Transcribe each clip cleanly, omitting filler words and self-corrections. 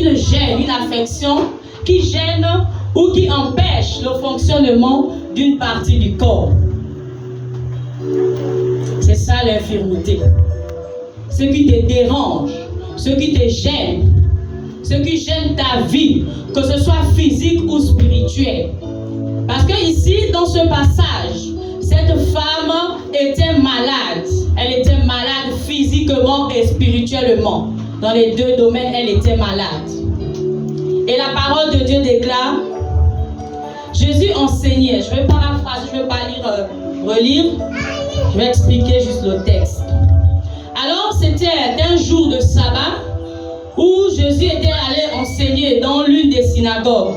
une gêne, une affection qui gêne ou qui empêche le fonctionnement d'une partie du corps. C'est ça l'infirmité. Ce qui te dérange, ce qui te gêne, ce qui gêne ta vie, que ce soit physique ou spirituel. Parce que ici, dans ce passage, cette femme était malade. Elle était malade physiquement et spirituellement. Dans les deux domaines, elle était malade. Et la parole de Dieu déclare, Jésus enseignait. Je vais paraphraser, je ne vais pas relire. Je vais expliquer juste le texte. Alors, c'était un jour de sabbat où Jésus était allé enseigner dans l'une des synagogues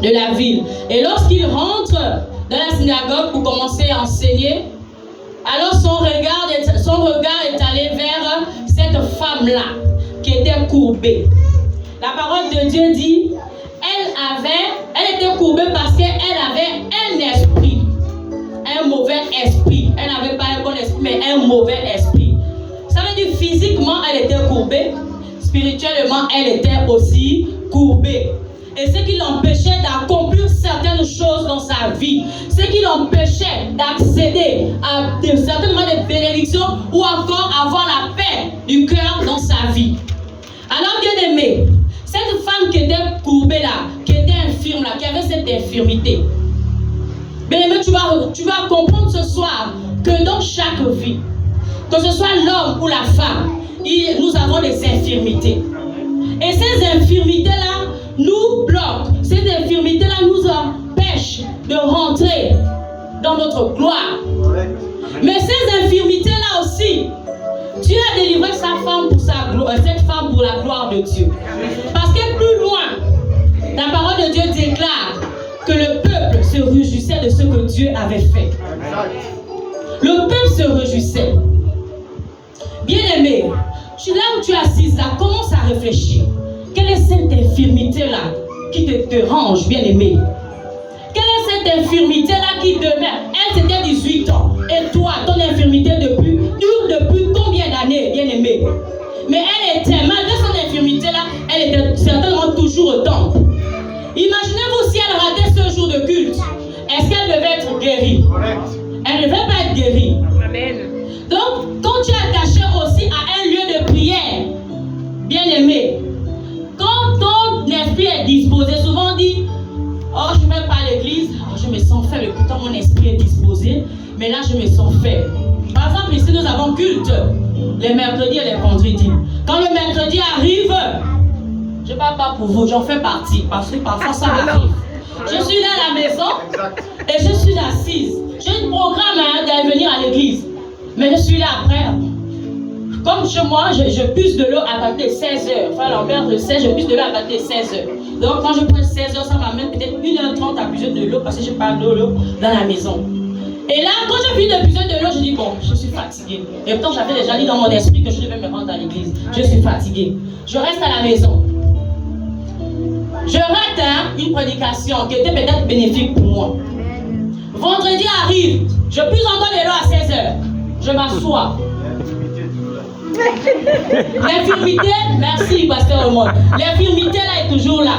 de la ville. Et lorsqu'il rentre dans la synagogue pour commencer à enseigner, alors son regard est allé vers cette femme-là qui était courbée. La parole de Dieu dit, elle était courbée parce qu'elle avait un esprit, un mauvais esprit. Elle n'avait pas un bon esprit, mais un mauvais esprit. Ça veut dire physiquement, elle était courbée, spirituellement, elle était aussi courbée. Et ce qui l'empêchait d'accomplir certaines choses dans sa vie, ce qui l'empêchait d'accéder à certainement des bénédictions ou encore avoir la paix du cœur dans sa vie. Alors, bien aimé, cette femme qui était courbée là, qui était infirme là, qui avait cette infirmité, bien aimé, tu vas comprendre ce soir que dans chaque vie, que ce soit l'homme ou la femme, nous avons des infirmités. Et ces infirmités-là nous bloquent. Ces infirmités-là nous empêchent de rentrer dans notre gloire. Mais ces infirmités-là aussi, Dieu a délivré sa femme pour cette femme pour la gloire de Dieu. Parce que plus loin, la parole de Dieu déclare que le peuple se réjouissait de ce que Dieu avait fait. Le peuple se réjouissait. Bien-aimé, là où tu es assise là, commence à réfléchir. Quelle est cette infirmité-là qui te dérange, bien-aimé? Quelle est cette infirmité-là qui demeure? Elle, c'était 18 ans. Et toi, ton infirmité dure depuis combien d'années, bien-aimé? Mais elle était, malgré son infirmité-là, elle était certainement toujours au temple. Imaginez-vous si elle ratait ce jour de culte. Est-ce qu'elle devait être guérie? Elle ne devait pas être guérie. Amen. Donc, quand tu es attaché aussi à un lieu de prière, bien-aimé, quand ton esprit est disposé, souvent on dit, oh, je ne vais pas à l'église, oh, je me sens faible, pourtant mon esprit est disposé, mais là je me sens faible. Par exemple, ici nous avons culte les mercredis et les vendredis. Quand le mercredi arrive, je ne parle pas pour vous, j'en fais partie, parce que parfois ça m'arrive. Je suis là à la maison et je suis assise. J'ai un programme d'aller venir à l'église, mais je suis là après. Comme chez moi, je puise de l'eau à partir de 16h. Enfin, l'Ambert de 16, je puise de l'eau à partir de 16h. Donc, quand je prends 16h, ça m'amène peut-être 1h30 à puiser de l'eau parce que je parle de l'eau dans la maison. Et là, quand je finis de puiser de l'eau, je dis, bon, je suis fatiguée. Et pourtant, j'avais déjà dit dans mon esprit que je devais me rendre à l'église. Je suis fatiguée. Je reste à la maison. Je rate une prédication qui était peut-être bénéfique pour moi. Vendredi arrive, je puise encore de l'eau à 16h. Je m'assois. L'infirmité, merci pasteur Raymond. L'infirmité là est toujours là.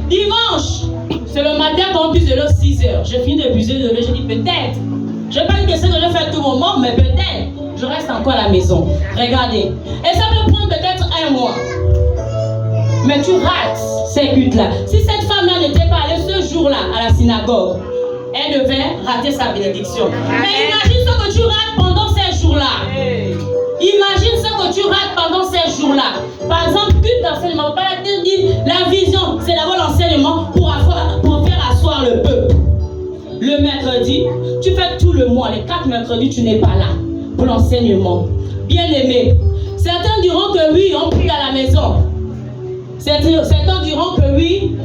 Dimanche, c'est le matin qu'on puise de l'eau 6h. Je finis de puiser de l'eau, je dis peut-être. Je n'ai pas dit que c'est de le faire tout le moment, mais peut-être. Je reste encore à la maison. Regardez. Et ça peut prendre peut-être 1 mois. Mais tu rates ces cultes-là. Si cette femme-là n'était pas allée ce jour-là à la synagogue, elle devait rater sa bénédiction. Mais imagine ce que tu rates pendant ces jours-là. Imagine ce que tu rates pendant ces jours-là. Par exemple, culte d'enseignement. Pas dire la vision, c'est d'abord l'enseignement pour faire asseoir le peuple. Le mercredi, tu fais tout le mois. Les 4 mercredis, tu n'es pas là pour l'enseignement. Bien aimé. Certains diront que oui, on prie à la maison. Certains diront que oui,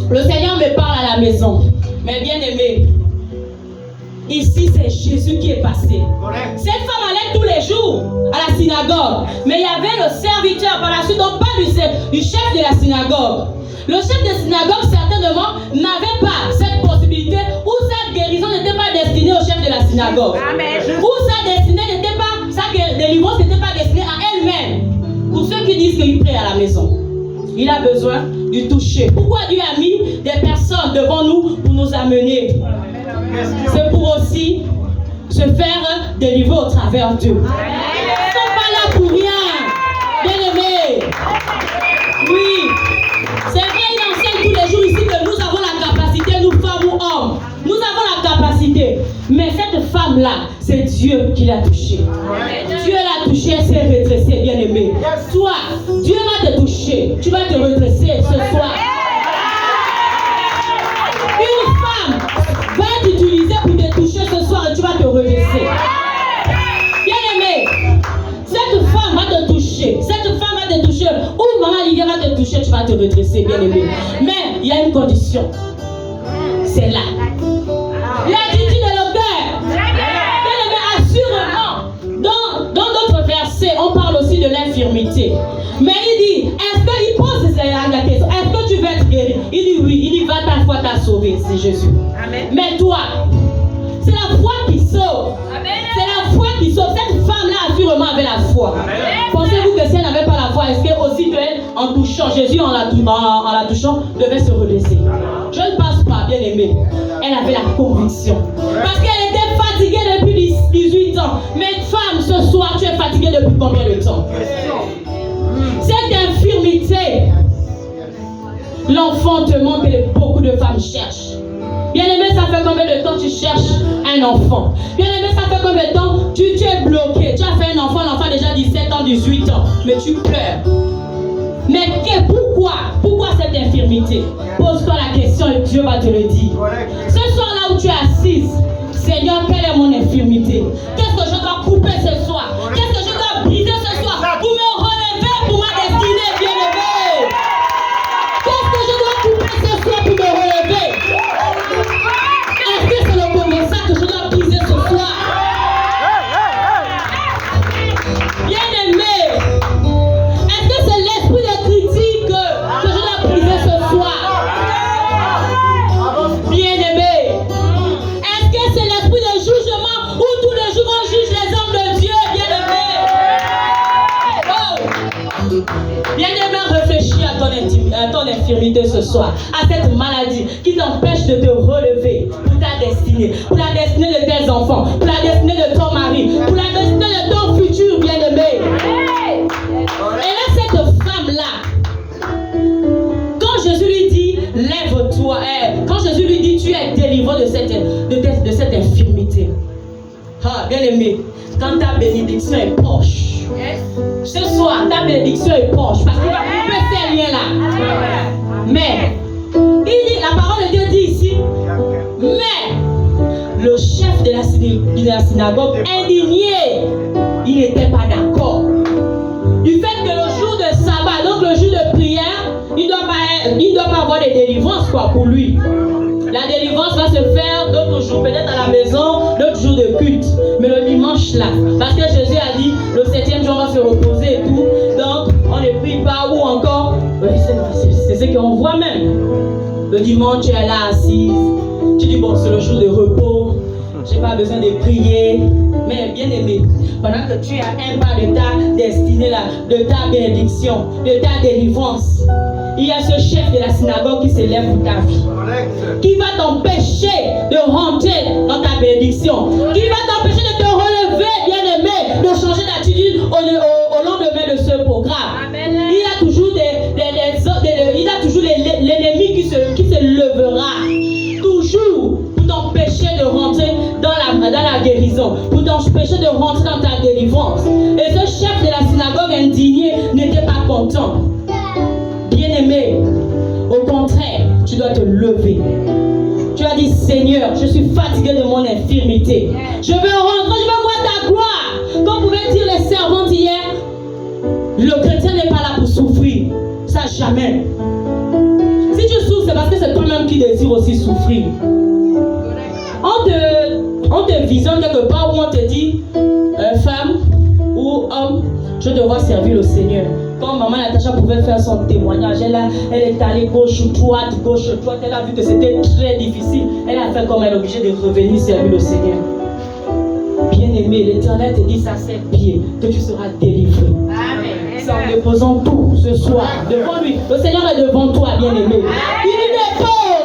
le Seigneur me parle à la maison. Mais bien aimé, ici c'est Jésus qui est passé. Cette femme allait tous les jours à la synagogue. Mais il y avait le serviteur par la suite, donc pas du chef de la synagogue. Le chef de la synagogue certainement n'avait pas cette possibilité où sa guérison n'était pas destinée au chef de la synagogue. Amen. Où sa délivrance n'était pas destinée à elle-même. Pour ceux qui disent qu'ils prient à la il a besoin du toucher. Pourquoi Dieu a mis des personnes devant nous pour nous amener? C'est pour aussi se faire délivrer au travers d'eux. Ils ne sont pas là pour rien. Bien-aimés. Oui. C'est vrai, il enseigne tous les jours ici que nous avons la capacité, nous femmes ou hommes. Nous avons la capacité. Mais cette femme-là, c'est Dieu qui l'a touchée. Dieu l'a touchée, elle s'est redressée, bien-aimée. Toi, Dieu va te toucher. Tu vas te redresser ce soir. Une femme va t'utiliser pour te toucher ce soir et tu vas te redresser. Bien-aimé, cette femme va te toucher. Cette femme va te toucher. Ou maman Lydia va te toucher, tu vas te redresser, bien-aimé. Mais il y a une condition. C'est là. L'attitude de le cœur. Bien-aimé, assurément. Dans d'autres versets, on parle aussi de l'infirmité. Mais il dit, il pose la question, est-ce que tu veux être guéri? Il dit oui, il dit va, ta foi t'a sauvé, c'est Jésus. Amen. Mais toi, c'est la foi qui sauve. Amen. C'est la foi qui sauve. Cette femme-là, assurément, avait la foi. Pensez-vous que si elle n'avait pas la foi, est-ce qu'elle aussi qu'elle, en touchant Jésus, en la touchant, devait se redresser? Je ne pense pas, bien aimé. Elle avait la conviction. Parce qu'elle était fatiguée depuis 18 ans. Mais femme, ce soir, tu es fatiguée depuis combien de temps? Cette infirmité, l'enfantement que beaucoup de femmes cherchent. Bien-aimé, ça fait combien de temps tu cherches un enfant? Bien-aimé, ça fait combien de temps tu es bloqué? Tu as fait un enfant, l'enfant a déjà 17 ans, 18 ans, mais tu pleures. Mais pourquoi cette infirmité? Pose-toi la question et Dieu va te le dire. Ce soir là où tu es assise, Seigneur, quelle est mon infirmité? Qu'est-ce que je dois couper ce soir? Qu'est-ce que je dois briser ce soir pour me relever pour ma destinée, bien-aimé? Qu'est-ce que je dois couper ce soir pour me relever? Est-ce que c'est le Congo ça que je dois briser ce soir? Bien-aimé, est-ce que c'est l'esprit de critique que je dois briser ce soir? Bien-aimé, est-ce que c'est l'esprit de jugement où tous les jours on juge les hommes de Dieu, bien-aimé? Oh! Bien-aimé, réfléchis à ton infirmité ce soir, à cette maladie qui t'empêche de te relever pour ta destinée, pour la destinée de tes enfants, pour la destinée de ton mari, pour la destinée de ton futur, bien-aimé. Et là, cette femme-là, quand Jésus lui dit, lève-toi, quand Jésus lui dit, tu es délivré de cette infirmité. Ah, bien-aimé, quand ta bénédiction est proche, ce soir, ta bénédiction est proche, parce qu'il va couper ces liens-là. Mais, il dit, la parole de Dieu dit ici, mais le chef de la synagogue, indigné, il n'était pas d'accord. Du fait que le jour de sabbat, donc le jour de prière, il ne doit pas avoir de délivrance pour lui. La délivrance va se faire d'autres jours, peut-être à la maison, d'autres jours de culte. Mais le dimanche là, parce que Jésus a dit, le 7e jour on va se reposer et tout. Donc, on ne prie pas ou encore, c'est ce qu'on voit même. Le dimanche, tu es là assise. Tu dis, bon, c'est le jour de repos. Je n'ai pas besoin de prier. Mais bien aimé, pendant que tu as un pas de ta destinée là, de ta bénédiction, de ta délivrance, il y a ce chef de la synagogue qui s'élève pour ta vie, qui va t'empêcher de rentrer dans ta bénédiction, qui va t'empêcher de te relever, bien-aimé, de changer d'attitude au lendemain de ce programme. Amen. Il a toujours l'ennemi qui se levera, toujours pour t'empêcher de rentrer dans la guérison, pour t'empêcher de rentrer dans ta délivrance. Et ce chef de la synagogue indigné n'était pas content. Bien-aimé, au contraire, tu dois te lever. Tu as dit, Seigneur, je suis fatigué de mon infirmité. Je veux rentrer, je veux voir ta gloire. Comme pouvaient dire les servantes hier, le chrétien n'est pas là pour souffrir. Ça, jamais. Si tu souffres, c'est parce que c'est toi-même qui désires aussi souffrir. On te visionne quelque part où on te dit, femme ou homme, je devrais servir le Seigneur. Quand maman Natacha pouvait faire son témoignage, elle est allée gauche, droite, elle a vu que c'était très difficile. Elle a fait comme elle est obligée de revenir servir le Seigneur. Bien-aimé, l'Éternel te dit, ça c'est bien, que tu seras délivré. Amen. en déposant tout ce soir devant lui. Le Seigneur est devant toi, bien-aimé. Il dit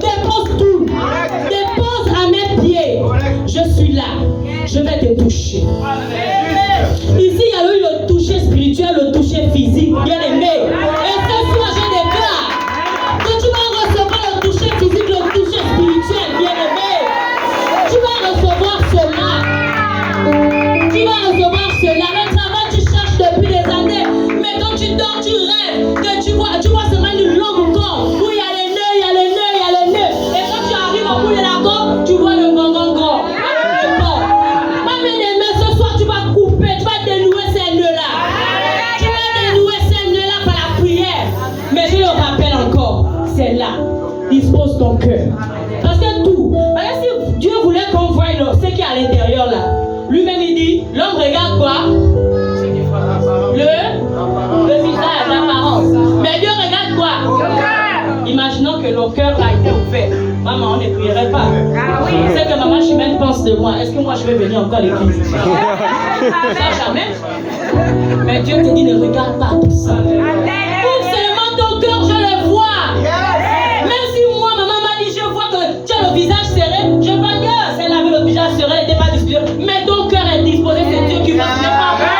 dépose tout. Dépose à mes pieds. Je suis là. Je vais te toucher. Ici, il y a eu le toucher spirituel, le toucher physique, bien-aimé. Et ce soir, je déclare que tu vas recevoir le toucher physique, le toucher spirituel, bien-aimé. Tu vas recevoir cela. Tu vas recevoir cela. Le travail, tu cherches depuis des années. Mais quand tu dors, tu rêves. Que tu vois seulement une longue corde où il y a les nœuds, il y a les nœuds, il y a les nœuds. Et quand tu arrives au bout de la corde, tu vois le grand. Ma bien-aimée, ce soir, tu vas couper, tu vas dénouer ces nœuds-là. Tu vas dénouer ces nœuds-là par la prière. Mais je le rappelle encore, c'est là. Dispose ton cœur. Parce que tout, si Dieu voulait qu'on voie ce qui est à l'intérieur là, lui-même il dit, l'homme regarde quoi? Le visage, l'apparence. Mais Dieu regarde quoi? Imaginons que le cœur a été ouvert. Maman, on ne prierait pas. Je sais que maman Chimène pense de moi. Est-ce que moi je vais venir encore à l'église? Ça, jamais. Mais Dieu te dit, ne regarde pas tout ça. Ouvre seulement ton cœur, je le vois. Même si moi, maman m'a dit, je vois que tu as le visage serré, je vois que c'est laver le visage serré, n'était pas disposé. Mais ton cœur est disposé, c'est Dieu qui va. Ce n'est pas moi.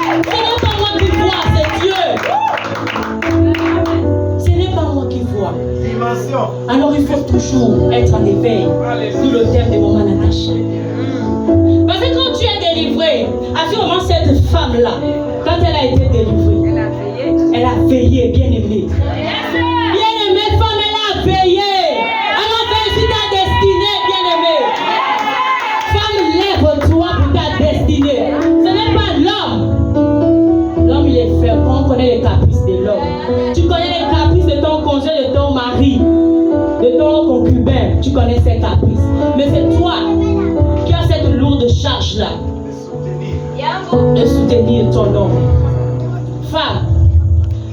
Ce n'est pas moi qui vois, c'est Dieu. Ce n'est pas moi qui vois. Alors il faut toujours être en éveil. D'où le thème de Maman Natacha. Parce que quand tu es délivré, à ce moment, cette femme-là, quand elle a été délivrée, elle a veillé, bien aimée. Bien aimée femme, elle a veillé. Elle a veillé sur ta destinée, bien aimée. Femme, lève-toi pour ta destinée. Ce n'est pas l'homme. L'homme, il est faible. On connaît les caprices de l'homme. Tu connais les caprices de ton conjoint, de ton mari, de ton concubin. Tu connais ses caprices. Mais c'est toi qui as cette lourde charge-là de soutenir ton homme. Femme,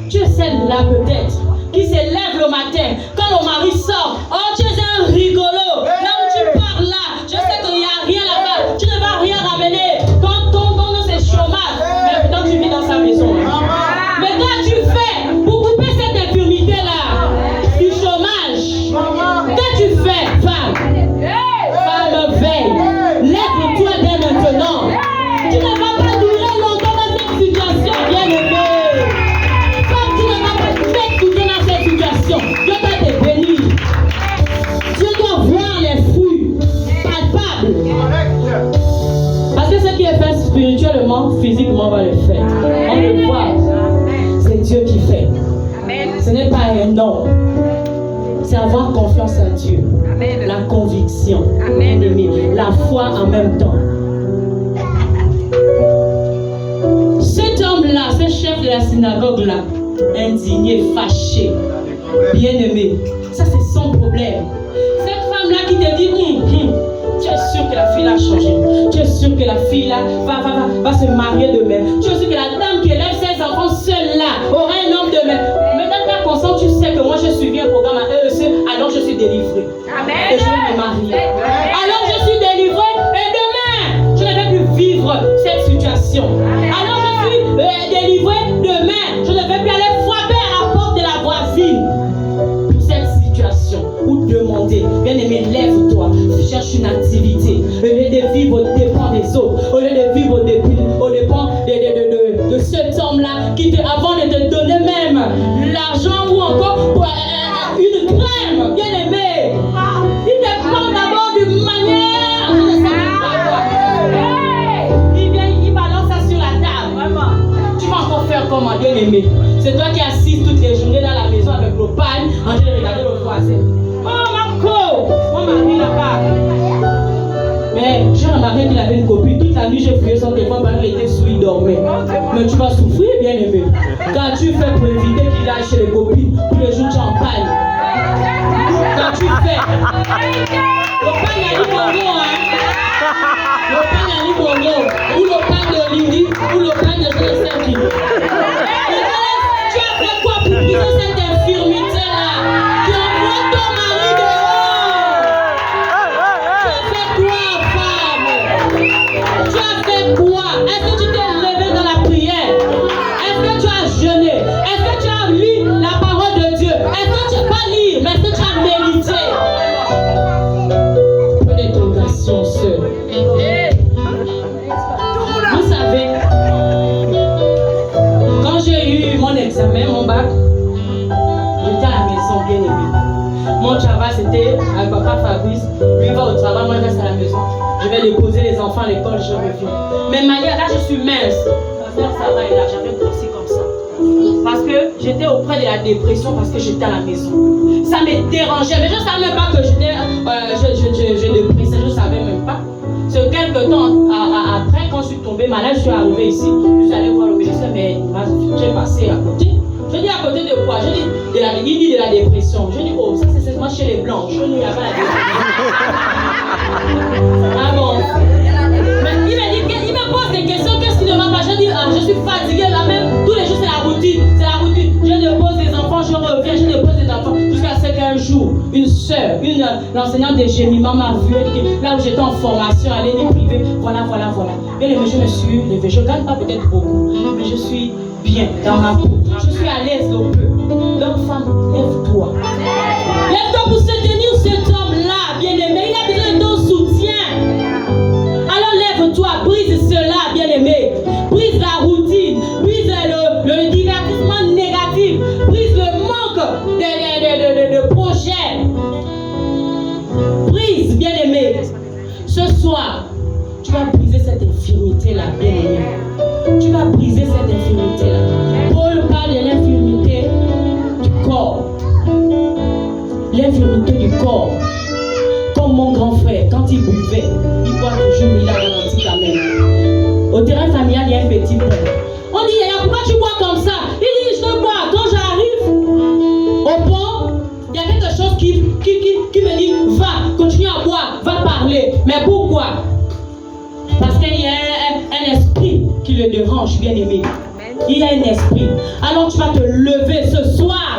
tu es celle-là peut-être qui se lève le matin quand le mari sort. Oh, tu es un rigolo. Là où tu pars là, je sais qu'il n'y a rien là-bas. Tu ne vas rien ramener. Ton nom c'est chômage. Mais pourtant tu vis dans sa maison. Mais quand tu fais pour couper cette infirmité-là du chômage, que tu fais, femme? Femme, veille. Lève-toi dès maintenant. Tu ne vas pas durer longtemps dans cette situation, bien-aimée. Femme, tu ne vas pas t'excuser dans cette situation. Dieu doit te bénir. Dieu doit voir les fruits palpables. Parce que ce qui est fait spirituellement, physiquement, on va le faire. On le voit. C'est Dieu qui fait. Ce n'est pas un homme. C'est avoir confiance en Dieu. Amen. La conviction. Amen. La foi en même temps. Cet homme-là, ce chef de la synagogue-là, indigné, fâché, bien-aimé, ça c'est son problème. Cette femme-là qui te dit, tu es sûr que la fille a changé. Tu es sûr que la fille là va se marier demain. Tu es sûr que la dame qui élève ses enfants seule là aura un homme demain. Mais dans ta conscience, tu sais que moi je suivi un programme à EEC, alors je suis délivrée. Amen. Et je vais me marier. Alors je suis délivrée et demain, je ne vais plus vivre cette situation. Alors je suis délivrée, demain, je ne vais plus aller frapper à la porte de la voisine. Pour cette situation, ou demander, bien aimé, lève-toi, cherche une activité. Au lieu de vivre au dépens des autres, au lieu de vivre au dépens de cet homme-là qui, avant de te donner même l'argent ou encore une crème, bien aimé, il te prend d'abord d'une manière. Il vient, il balance ça sur la table. Tu vas encore faire comment, bien aimé? C'est toi qui assises toutes les journées dans la maison avec le pain en train de regarder le voisin. Oh, Marco, mon mari là-bas. Mais j'ai remarqué qu'il avait une copine. Toute la nuit, j'ai fouillé son téléphone pendant qu'il était sous, il dormait. Mais tu vas souffrir, bien aimé. Quand tu fais pour éviter qu'il aille chez les copines, tous les jours tu en parles. Quand tu fais. Le pain Yanni Bongo, le pain Yanni Bongo, ou le pain de Lindi, ou le pain de Jésus. Tu as fait quoi pour briser cette infirmité-là? Tu envoies ton mari dehors. Tu as fait quoi, femme? Tu as fait quoi? Est-ce que tu t'es bien aimé. Mon travail, c'était avec papa Fabrice. Lui va au travail, moi je reste à la maison. Je vais déposer les enfants à l'école, je reviens. Mais manière, là je suis mince. Ma soeur, ça va, et là j'avais grossi comme ça. Parce que j'étais auprès de la dépression parce que j'étais à la maison. Ça me dérangeait. Mais je ne savais même pas que j'étais je dépressais. Je ne savais même pas. C'est quelques temps après, quand je suis tombée malade, je suis arrivée ici. Je suis allée voir le médecin, mais j'ai passé à côté. Je dis à côté de quoi? Je dis il dit de la dépression. Je dis oh, ça c'est seulement chez les blancs. Je dis il n'y a pas la dépression. Ah bon? Mais il me pose des questions. Qu'est-ce qui ne va pas? Je dis je suis fatiguée là même. Tous les jours c'est la routine. C'est la routine. Je dépose des enfants, je reviens, je dépose des enfants. Jusqu'à ce qu'un jour, une soeur, l'enseignante de gémiment m'a vu. Là où j'étais en formation à l'ENI privée, voilà. Et je me suis levée. Je ne gagne pas peut-être beaucoup, mais je suis bien dans ma peau. Je suis à l'aise un peu. Donc femme, lève-toi. Lève-toi pour soutenir cet homme-là, bien-aimé. Il a besoin de ton soutien. Alors lève-toi, brise cela, bien-aimé. Brise la routine, brise le divertissement négatif, brise le manque de projet. Brise, bien-aimé. Ce soir, tu vas briser cette infirmité-là, bien-aimé. Tu vas briser cette infirmité-là. Paul parle de l'infirmité du corps. L'infirmité du corps. Comme mon grand frère, quand il buvait, il boit toujours, il a ralenti quand même. Au terrain familial, il y a un petit point. On dit, pourquoi tu bois comme ça? Il dit, je te bois. Quand j'arrive au pont, il y a quelque chose qui me dit, va, continue à boire, va parler. Mais pourquoi? Parce qu'il y a un esprit qui le dérange, bien aimé. Il y a un esprit. Alors tu vas te lever ce soir.